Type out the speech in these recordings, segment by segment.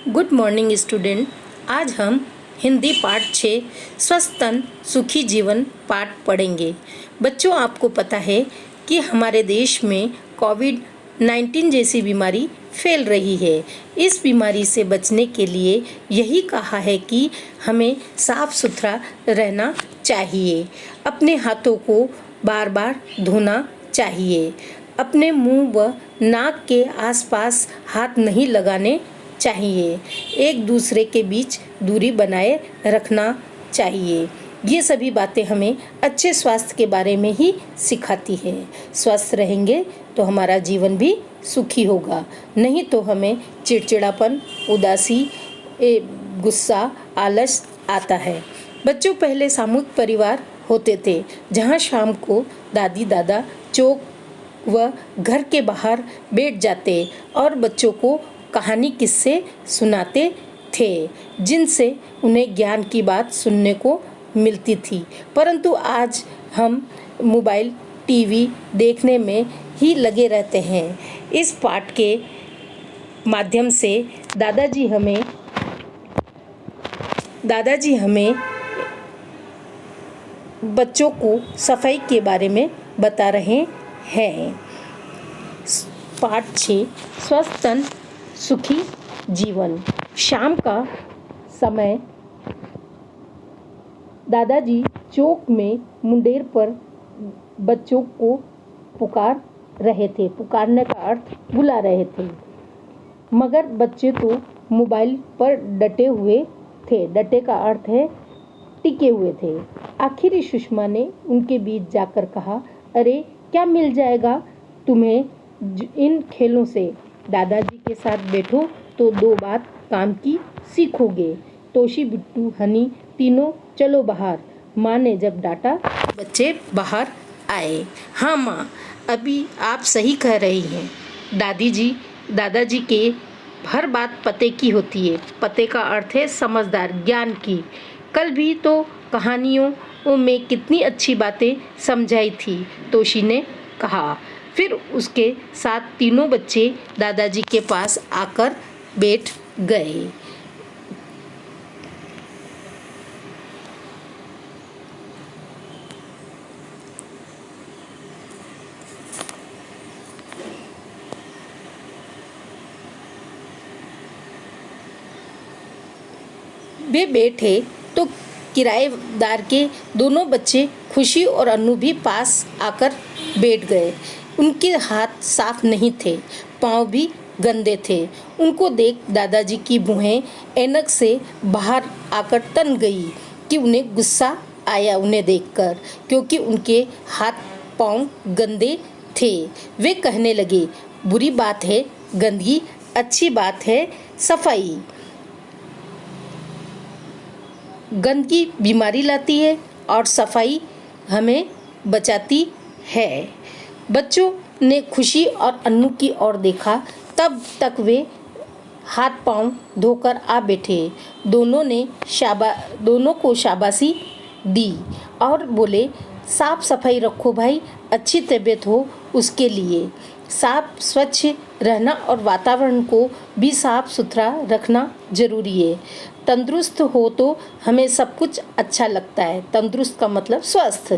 Good morning student. आज हम हिंदी पाठ 6 स्वस्थ तन सुखी जीवन पाठ पढ़ेंगे। बच्चों, आपको पता है कि हमारे देश में कोविड-19 जैसी बीमारी फैल रही है। इस बीमारी से बचने के लिए यही कहा है कि हमें साफ सुथरा रहना चाहिए, अपने हाथों को बार बार धोना चाहिए, अपने मुंह व नाक के आसपास हाथ नहीं लगाने चाहिए, एक दूसरे के बीच दूरी बनाए रखना चाहिए। ये सभी बातें हमें अच्छे स्वास्थ्य के बारे में ही सिखाती है। स्वस्थ रहेंगे तो हमारा जीवन भी सुखी होगा, नहीं तो हमें चिड़चिड़ापन, उदासी, गुस्सा, आलस आता है। बच्चों, पहले सामूहिक परिवार होते थे जहाँ शाम को दादी दादा चौक व घर के बाहर बैठ जाते और बच्चों को कहानी किस्से सुनाते थे, जिनसे उन्हें ज्ञान की बात सुनने को मिलती थी। परंतु आज हम मोबाइल, टीवी देखने में ही लगे रहते हैं। इस पाठ के माध्यम से दादाजी हमें बच्चों को सफाई के बारे में बता रहे हैं। पाठ 6 स्वस्थ तन सुखी जीवन। शाम का समय दादाजी चौक में मुंडेर पर बच्चों को पुकार रहे थे। पुकारने का अर्थ बुला रहे थे, मगर बच्चे तो मोबाइल पर डटे हुए थे। डटे का अर्थ है टिके हुए थे। आखिर सुषमा ने उनके बीच जाकर कहा, अरे क्या मिल जाएगा तुम्हें इन खेलों से? दादाजी के साथ बैठो तो 2 बात काम की सीखोगे। तोशी, बिट्टू, हनी तीनों चलो बाहर। माँ ने जब डांटा, बच्चे बाहर आए। हाँ माँ, अभी आप सही कह रही हैं। दादाजी के हर बात पते की होती है। पते का अर्थ है समझदार, ज्ञान की। कल भी तो कहानियों में कितनी अच्छी बातें समझाई थी, तोशी ने कहा। फिर उसके साथ तीनों बच्चे दादाजी के पास आकर बैठ गए। वे बैठे तो किराएदार के दोनों बच्चे खुशी और अन्नू भी पास आकर बैठ गए। उनके हाथ साफ नहीं थे, पाँव भी गंदे थे। उनको देख दादाजी की भुहें ऐनक से बाहर आकर तन गई कि उन्हें गुस्सा आया उन्हें देखकर, क्योंकि उनके हाथ पाँव गंदे थे। वे कहने लगे, बुरी बात है गंदगी, अच्छी बात है सफाई। गंदगी बीमारी लाती है और सफाई हमें बचाती है। बच्चों ने खुशी और अन्नू की ओर देखा, तब तक वे हाथ पांव धोकर आ बैठे। दोनों को शाबाशी दी और बोले, साफ सफाई रखो भाई, अच्छी तबीयत हो उसके लिए। साफ स्वच्छ रहना और वातावरण को भी साफ सुथरा रखना जरूरी है। तंदुरुस्त हो तो हमें सब कुछ अच्छा लगता है। तंदुरुस्त का मतलब स्वस्थ।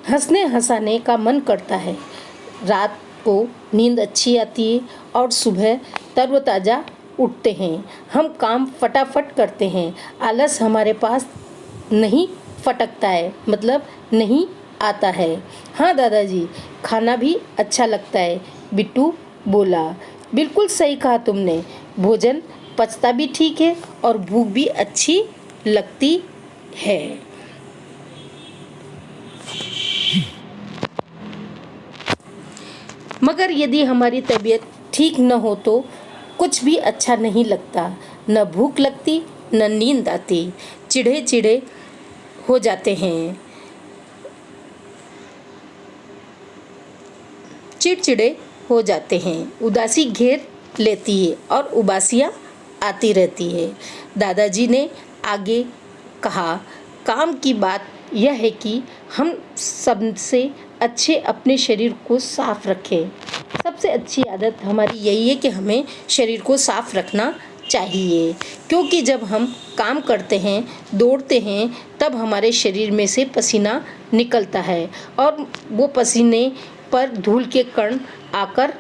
हंसने हंसाने का मन करता है। रात को नींद अच्छी आती है और सुबह तरोताज़ा उठते हैं। हम काम फटाफट करते हैं। आलस हमारे पास नहीं फटकता है, मतलब नहीं आता है। हाँ दादाजी, खाना भी अच्छा लगता है, बिट्टू बोला। बिल्कुल सही कहा तुमने। भोजन पचता भी ठीक है और भूख भी अच्छी लगती है। मगर यदि हमारी तबीयत ठीक न हो तो कुछ भी अच्छा नहीं लगता। न भूख लगती, न नींद आती। चिढ़े हो जाते हैं। चिड़चिड़े हो जाते हैं। उदासी घेर लेती है और उबासियाँ आती रहती है। दादाजी ने आगे कहा, काम की बात यह है कि हम सबसे अच्छे अपने शरीर को साफ रखें। सबसे अच्छी आदत हमारी यही है कि हमें शरीर को साफ रखना चाहिए, क्योंकि जब हम काम करते हैं, दौड़ते हैं, तब हमारे शरीर में से पसीना निकलता है और वो पसीने पर धूल के कण आकर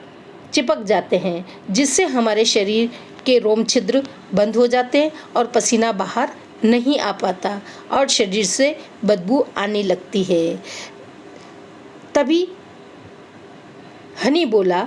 चिपक जाते हैं, जिससे हमारे शरीर के रोम छिद्र बंद हो जाते हैं और पसीना बाहर नहीं आ पाता और शरीर से बदबू आने लगती है। तभी हनी बोला,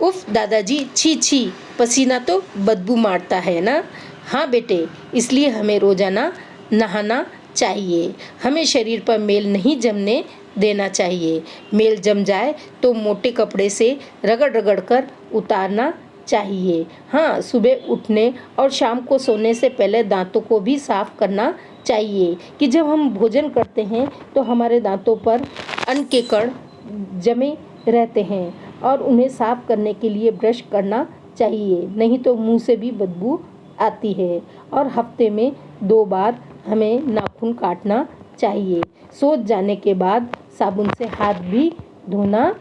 उफ दादाजी, छी छी, पसीना तो बदबू मारता है ना। हाँ बेटे, इसलिए हमें रोजाना नहाना चाहिए। हमें शरीर पर मेल नहीं जमने देना चाहिए। मेल जम जाए तो मोटे कपड़े से रगड़ रगड़ कर उतारना चाहिए। हाँ, सुबह उठने और शाम को सोने से पहले दांतों को भी साफ करना चाहिए कि जब हम भोजन करते हैं तो हमारे दांतों पर अन्न के कण जमे रहते हैं और उन्हें साफ करने के लिए ब्रश करना चाहिए, नहीं तो मुंह से भी बदबू आती है। और हफ्ते में 2 बार हमें नाखून काटना चाहिए। सोच जाने के बाद साबुन से हाथ भी धोना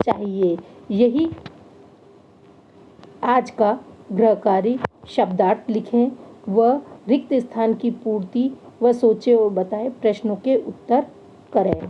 चाहिए। यही आज का गृहकारी शब्दार्थ लिखें व रिक्त स्थान की पूर्ति व सोचे और बताए प्रश्नों के उत्तर करें।